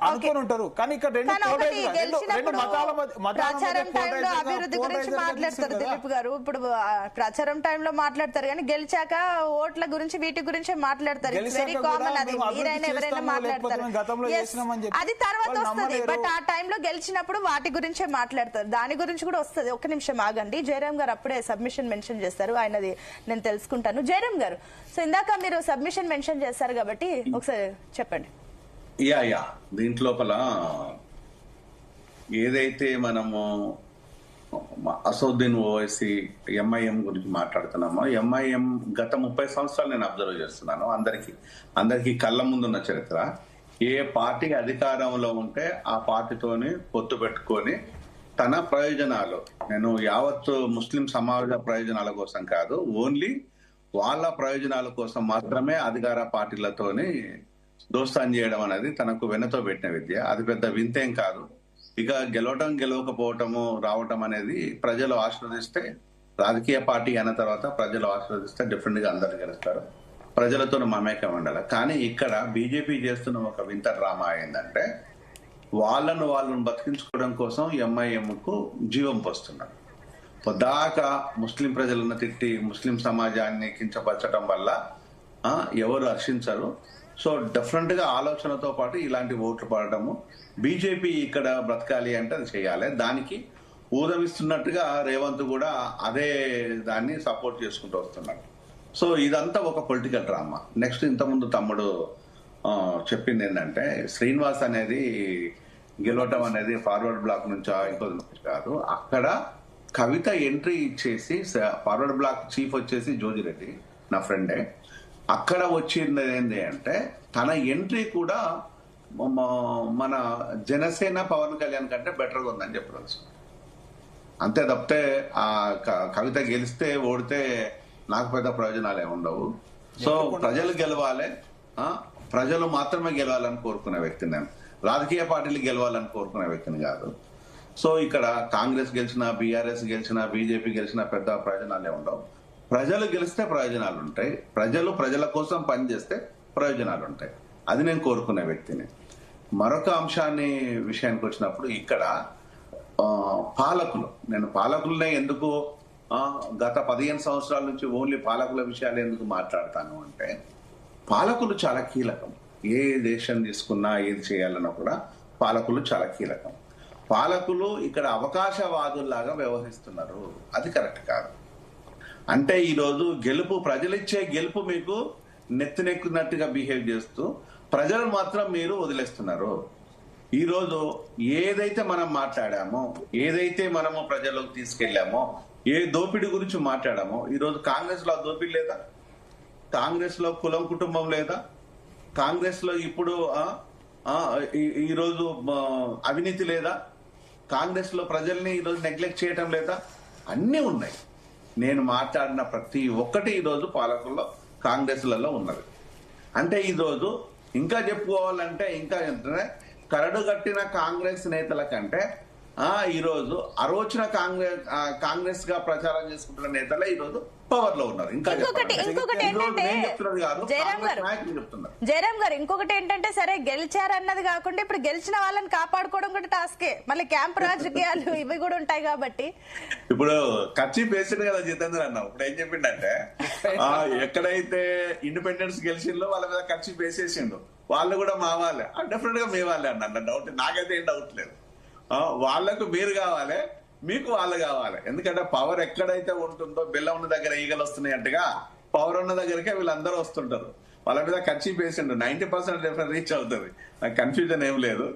అనుకుని ఉంటారు. కానీ ఇక్కడ రెండు ప్రచారం టైంలో అభివృద్ధి గురించి మాట్లాడతారు దిలీప్ గారు. ఇప్పుడు ప్రచారం టైంలో మాట్లాడతారు కానీ గెలిచాక ఓట్ల గురించి వీటి గురించి మాట్లాడతారు. Very common. అది మీరైనా ఎవరైనా మాట్లాడతారు. అది తర్వాత వస్తుంది. బట్ ఆ టైంలో గెలిచినప్పుడు వాటి గురించే మాట్లాడతారు. దాని గురించి కూడా వస్తుంది. ఒక్క నిమిషం ఆగండి. జయరాం గారు అప్పుడే సబ్మిషన్ మెన్షన్ చేస్తారు. ఆయనది నేను తెలుసుకుంటాను. జయరాం గారు, సో ఇందాక మీరు సబ్మిషన్ మెన్షన్ చేస్తారు కాబట్టి ఒకసారి చెప్పండి. యా దీంట్లోపల ఏదైతే మనము అసదుద్దీన్ ఓవైసీ ఎంఐఎం గురించి మాట్లాడుతున్నామో, ఎంఐఎం గత 30 సంవత్సరాలు నేను అబ్జర్వ్ చేస్తున్నాను. అందరికి కళ్ళ ముందున్న చరిత్ర. ఏ పార్టీ అధికారంలో ఉంటే ఆ పార్టీతోని పొత్తు పెట్టుకొని తన ప్రయోజనాలు, నేను యావత్ ముస్లిం సమాజ ప్రయోజనాల కోసం కాదు, ఓన్లీ వాళ్ళ ప్రయోజనాల కోసం మాత్రమే అధికార పార్టీలతోని దోస్తాన్ చేయడం అనేది తనకు వెనతో పెట్టిన విద్య. అది పెద్ద వింతేం కాదు. ఇక గెలవకపోవటము రావటం అనేది ప్రజలు ఆశీర్వదిస్తే, రాజకీయ పార్టీ అయిన తర్వాత ప్రజలు ఆశీర్వదిస్తే డెఫినెట్ గా అందరు గెలుస్తారు. ప్రజలతో మమేకం ఉండాలి. కానీ ఇక్కడ బీజేపీ చేస్తున్న ఒక వింత డ్రామా ఏంటంటే, వాళ్ళను బతికించుకోవడం కోసం ఎంఐఎం కు జీవం పోస్తున్నారు. పొద్దాక ముస్లిం ప్రజలను తిట్టి ముస్లిం సమాజాన్ని కించపరచడం వల్ల ఎవరు హర్షించరు. సో డిఫరెంట్ గా ఆలోచనతో పాటు ఇలాంటి ఓట్లు పడటము, బీజేపీ ఇక్కడ బ్రతకాలి అంటే అది చేయాలి. దానికి ఊదమిస్తున్నట్టుగా రేవంత్ కూడా అదే దాన్ని సపోర్ట్ చేసుకుంటూ వస్తున్నాడు. సో ఇదంతా ఒక పొలిటికల్ డ్రామా. నెక్స్ట్ ఇంతకుముందు తమ్ముడు చెప్పింది ఏంటంటే, శ్రీనివాస్ అనేది గెలవటం అనేది ఫార్వర్డ్ బ్లాక్ నుంచి కాదు. అక్కడ కవిత ఎంట్రీ ఇచ్చేసి, ఫార్వర్డ్ బ్లాక్ చీఫ్ వచ్చేసి జోజిరెడ్డి నా ఫ్రెండే, అక్కడ వచ్చింది ఏంటి అంటే తన ఎంట్రీ కూడా మన జనసేన పవన్ కళ్యాణ్ కంటే బెటర్గా ఉందని చెప్పవచ్చు. అంతే తప్పితే ఆ కవిత గెలిస్తే ఓడితే నాకు పెద్ద ప్రయోజనాలు ఏమి ఉండవు. సో ప్రజలు గెలవాలి, ప్రజలు మాత్రమే గెలవాలని కోరుకునే వ్యక్తిని నేను. రాజకీయ పార్టీలు గెలవాలని కోరుకునే వ్యక్తిని కాదు. సో ఇక్కడ కాంగ్రెస్ గెలిచినా, బీఆర్ఎస్ గెలిచినా, బీజేపీ గెలిచినా పెద్ద ప్రయోజనాలే ఉండవు. ప్రజలు గెలిస్తే ప్రయోజనాలు ఉంటాయి. ప్రజల కోసం పనిచేస్తే ప్రయోజనాలు ఉంటాయి. అది నేను కోరుకునే వ్యక్తిని. మరొక అంశాన్ని విషయానికి వచ్చినప్పుడు ఇక్కడ పాలకులు, నేను పాలకులనే ఎందుకు గత 15 సంవత్సరాల నుంచి ఓన్లీ పాలకుల విషయాలు ఎందుకు మాట్లాడతాను అంటే, పాలకులు చాలా కీలకం. ఏ దేశం తీసుకున్నా ఏది చేయాలన్నా కూడా పాలకులు చాలా కీలకం. పాలకులు ఇక్కడ అవకాశవాదుల్లాగా వ్యవహరిస్తున్నారు. అది కరెక్ట్ కాదు. అంటే ఈరోజు ప్రజలిచ్చే గెలుపు మీకు నెత్తినెక్కినట్టుగా బిహేవ్ చేస్తూ ప్రజలు మాత్రం మీరు వదిలేస్తున్నారు. ఈరోజు ఏదైతే మనం మాట్లాడామో, ఏదైతే మనము ప్రజల్లోకి తీసుకెళ్లామో, ఏ దోపిడీ గురించి మాట్లాడామో, ఈరోజు కాంగ్రెస్ లో దోపిడీ లేదా? కాంగ్రెస్ లో కులం కుటుంబం లేదా? కాంగ్రెస్ లో ఇప్పుడు ఈరోజు అవినీతి లేదా? కాంగ్రెస్ లో ప్రజల్ని ఈరోజు నెగ్లెక్ట్ చేయటం లేదా? అన్నీ ఉన్నాయి. నేను మాట్లాడిన ప్రతి ఒక్కటి ఈరోజు పాలకుల్లో కాంగ్రెస్లలో ఉన్నది. అంటే ఈరోజు ఇంకా చెప్పుకోవాలంటే ఇంకా కరడు కట్టిన కాంగ్రెస్ నేతల కంటే ఈరోజు అరోచిన కాంగ్రెస్ గా ప్రచారం చేసుకుంటున్న నేతలే ఈరోజు పవర్ లో ఉన్నారు. ఇంకొకటి ఏంటంటే జయరాం గారు, ఇంకొకటి ఏంటంటే, సరే గెలిచారన్నది కాకుండా ఇప్పుడు గెలిచిన వాళ్ళని కాపాడుకోవడం కూడా టాస్కే. మళ్ళీ క్యాంప్ రాజకీయాలు ఇవి కూడా ఉంటాయి కాబట్టి ఇప్పుడు ఖర్చు పేసిండు కదా జితేంద్ర అన్న. ఇప్పుడు ఏం చెప్పిండంటే, ఎక్కడైతే ఇండిపెండెన్స్ గెలిచిందో వాళ్ళ మీద ఖర్చు పేసేసిండు. వాళ్ళు కూడా మా వాళ్ళే, డెఫినెట్ గా మీ వాళ్ళే అన్న. డౌట్ నాకైతే ఏం డౌట్ లేదు. వాళ్లకు మీరు కావాలి, మీకు వాళ్ళు కావాలి. ఎందుకంటే పవర్ ఎక్కడైతే ఉంటుందో, బెల్లం ఉన్న దగ్గర ఈగలు వస్తున్నాయంటగా పవర్ ఉన్న దగ్గరకే వీళ్ళందరూ వస్తుంటారు. వాళ్ళ మీద ఖర్చు పేసిండు 90% రీచ్ అవుతుంది. నాకు కన్ఫ్యూజన్ ఏం లేదు.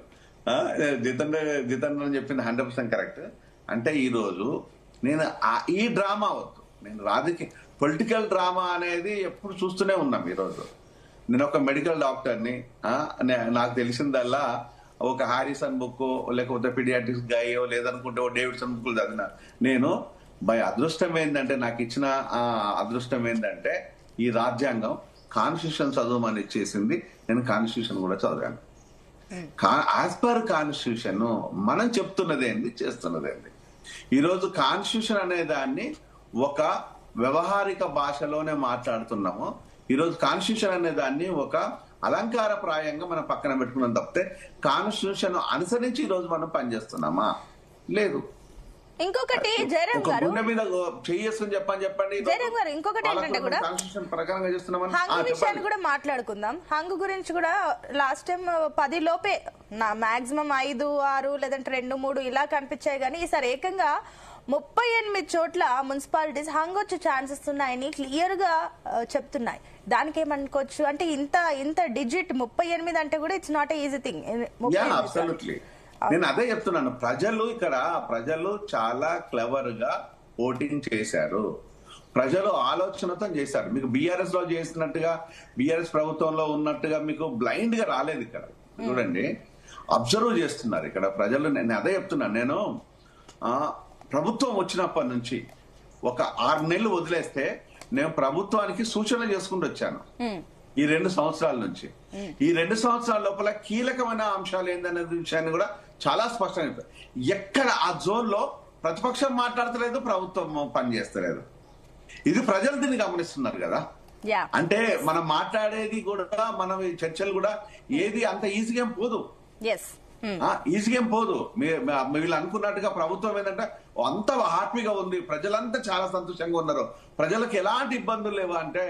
జితేంద్ర చెప్పింది 100% కరెక్ట్. అంటే ఈ రోజు నేను ఈ డ్రామా వద్దు. నేను రాజకీయ పొలిటికల్ డ్రామా అనేది ఎప్పుడు చూస్తూనే ఉన్నాం. ఈరోజు నేను ఒక మెడికల్ డాక్టర్ని. నాకు తెలిసిందల్లా ఒక హారిసన్ బుక్, లేకపోతే పీడియాట్రిక్స్ గాయో, లేదనుకుంటే డేవిడ్సన్ బుక్లు చదివిన నేను. అదృష్టం ఏంటంటే, నాకు ఇచ్చిన అదృష్టం ఏంటంటే, ఈ రాజ్యాంగం కాన్స్టిట్యూషన్ చదవమని ఇచ్చేసింది. నేను కాన్స్టిట్యూషన్ కూడా చదివాను. యాజ్ పర్ కాన్స్టిట్యూషన్ మనం చెప్తున్నది ఏంది, చేస్తున్నది ఏంది. ఈరోజు కాన్స్టిట్యూషన్ అనే దాన్ని ఒక వ్యవహారిక భాషలోనే మాట్లాడుతున్నాము. ఈరోజు కాన్స్టిట్యూషన్ అనే దాన్ని ఒక అలంకార ప్రాయంగా మనం పక్కన పెట్టుకున్నాం తప్పితే కాన్స్టిట్యూషన్ అనుసరించి ఈ రోజు మనం పనిచేస్తున్నామా? లేదు. ఇంకొకటి జయరాం గారు, గుండె మీద చెయ్యేసుకుని చెప్పండి. జయరాం గారు ఇంకొకటి ఏంటంటే కూడా కాన్స్టిట్యూషన్ ప్రకారంగా చేస్తున్నామని హంగు విషయాన్ని కూడా మాట్లాడుకుందాం. హంగు గురించి కూడా లాస్ట్ టైం 10 లోపే మాక్సిమం 5, 6 లేదంటే 2, 3 ఇలా కనిపించాయి కానీ ఈసారి ఏకంగా 38 చోట్ల మున్సిపాలిటీస్ హంగ్ వచ్చే ఛాన్సెస్ ఉన్నాయని క్లియర్ గా చెప్తున్నాయి. దానికి ఏమనుకోవచ్చు అంటే ఇంత డిజిట్ 38 అంటే కూడా ఇట్స్ నాట్ ఈజీ థింగ్. నేను అదే చెప్తున్నాను. ప్రజలు చాలా క్లవర్ గా ఓటింగ్ చేశారు. ప్రజలు ఆలోచనతో చేశారు. మీకు బీఆర్ఎస్ లో చేసినట్టుగా, బీఆర్ఎస్ ప్రభుత్వంలో ఉన్నట్టుగా మీకు బ్లైండ్ గా రాలేదు. ఇక్కడ చూడండి, అబ్జర్వ్ చేస్తున్నారు ఇక్కడ ప్రజలు. నేను అదే చెప్తున్నాను. నేను ప్రభుత్వం వచ్చినప్పటి నుంచి ఒక 6 నెలలు వదిలేస్తే నేను ప్రభుత్వానికి సూచన చేసుకుంటూ వచ్చాను ఈ 2 సంవత్సరాల నుంచి. ఈ 2 సంవత్సరాల లోపల కీలకమైన అంశాలు ఏందనే విషయాన్ని కూడా చాలా స్పష్టంగా ఎక్కడ ఆ జోన్ లో ప్రతిపక్షం మాట్లాడతలేదు, ప్రభుత్వం పనిచేస్తలేదు. ఇది ప్రజలు దీన్ని గమనిస్తున్నారు కదా. అంటే మనం మాట్లాడేది కూడా, మనం ఈ చర్చలు కూడా ఏది అంత ఈజీగా ఏం పోదు. ఈజీగా ఏం పోదు. వీళ్ళు అనుకున్నట్టుగా ప్రభుత్వం ఏంటంటే అంత హ్యాపీగా ఉంది, ప్రజలంతా చాలా సంతోషంగా ఉన్నారు, ప్రజలకు ఎలాంటి ఇబ్బందులు లేవు అంటే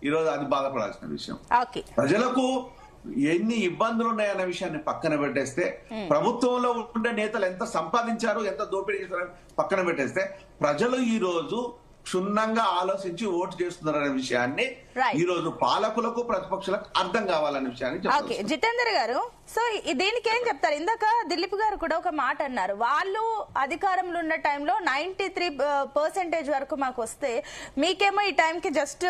ఈరోజు అది బాధపడాల్సిన విషయం. ప్రజలకు ఎన్ని ఇబ్బందులు ఉన్నాయన్న విషయాన్ని పక్కన పెట్టేస్తే, ప్రభుత్వంలో ఉండే నేతలు ఎంత సంపాదించారు, ఎంత దోపిడీ చేశారు పక్కన పెట్టేస్తే, ప్రజలు ఈ రోజు క్షుణ్ణంగా ఆలోచించి ఓటు చేస్తున్నారనే విషయాన్ని ఈ రోజు పాలకులకు ప్రతిపక్షాలకు అర్థం కావాలనే విషయాన్ని. జితేందర్ గారు, సో దీనికి ఏం చెప్తారు? ఇందాక దిలీప్ గారు కూడా ఒక మాట అన్నారు, వాళ్ళు అధికారంలో ఉన్న టైంలో 93% వరకు మాకు వస్తే మీకేమో ఈ టైంకి జస్ట్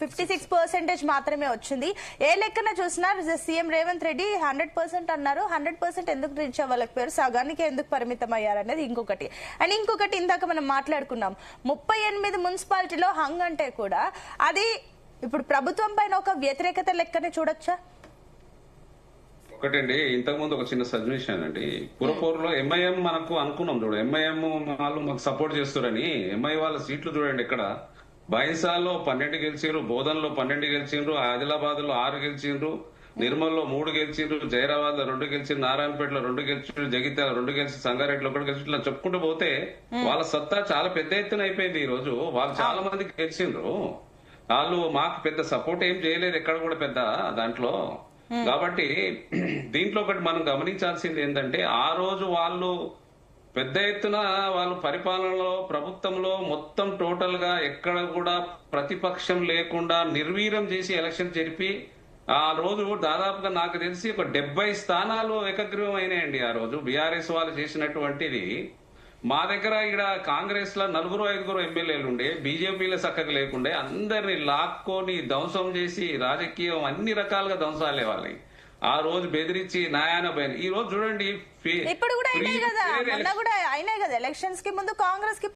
56% మాత్రమే వచ్చింది. ఏ లెక్కన చూసినా సీఎం రేవంత్ రెడ్డి 100% అన్నారు. 100% ఎందుకు రీచ్ అవ్వలేకపోయారు, సగానికి ఎందుకు పరిమితం అయ్యారు అనేది ఇంకొకటి. అండ్ ఇంకొకటి ఇందాక మనం మాట్లాడుకున్నాం, 38 మున్సిపాలిటీలో హంగ్ అంటే కూడా అది ఇప్పుడు ప్రభుత్వం పైన ఒక వ్యతిరేకత లెక్కనే చూడొచ్చా? ఒకటండి, ఇంతకుముందు ఒక చిన్న సజెషన్ అండి. పురపూర్లో ఎంఐఎం మనకు అనుకున్నాం చూడు, ఎంఐఎం వాళ్ళు మాకు సపోర్ట్ చేస్తారని. ఎంఐ వాళ్ళ సీట్లు చూడండి, ఇక్కడ బైన్సాల్లో 12 గెలిచిండ్రు, బోధన్లో 12 గెలిచిండ్రు, ఆదిలాబాద్ లో 6 గెలిచిండ్రు, నిర్మల్లో 3 గెలిచిండ్రు, జైరాబాద్ లో 2 గెలిచిండ్రు, నారాయణపేటలో 2 గెలిచిండ్రు, జగిత్యాల 2 గెలిచి, సంగారెడ్డిలో 1 గెలిచి, ఇలా చెప్పుకుంటూ పోతే వాళ్ళ సత్తా చాలా పెద్ద ఎత్తున అయిపోయింది. ఈ రోజు వాళ్ళు చాలా మంది గెలిచిండ్రు. వాళ్ళు మాకు పెద్ద సపోర్ట్ ఏం చేయలేదు ఎక్కడ కూడా పెద్ద దాంట్లో. కాబట్టి దీంట్లో ఒకటి మనం గమనించాల్సింది ఏంటంటే, ఆ రోజు వాళ్ళు పెద్ద ఎత్తున వాళ్ళు పరిపాలనలో, ప్రభుత్వంలో మొత్తం టోటల్ గా ఎక్కడ కూడా ప్రతిపక్షం లేకుండా నిర్వీర్యం చేసి ఎలక్షన్ జరిపి ఆ రోజు దాదాపుగా నాకు తెలిసి ఒక 70 స్థానాలు ఏకగ్రీవం అయినాయండి. ఆ రోజు బీఆర్ఎస్ వాళ్ళు చేసినటువంటిది. మా దగ్గర ఇక్కడ కాంగ్రెస్ లో 4-5 ఎమ్మెల్యేలు ఉండే, బీజేపీలో చక్కగా లేకుండే, అందరినీ లాక్కొని ధ్వంసం చేసి రాజకీయం అన్ని రకాలుగా ధ్వంసాలే వాళ్ళని. ఆ రోజు బెదిరించి నాయాన పోయిన. ఈ రోజు చూడండి, ఇప్పుడు కూడా అయినాయి కదా, మొన్న కూడా అయినాయి కదా, ఎలక్షన్స్ కి ముందు కాంగ్రెస్ కి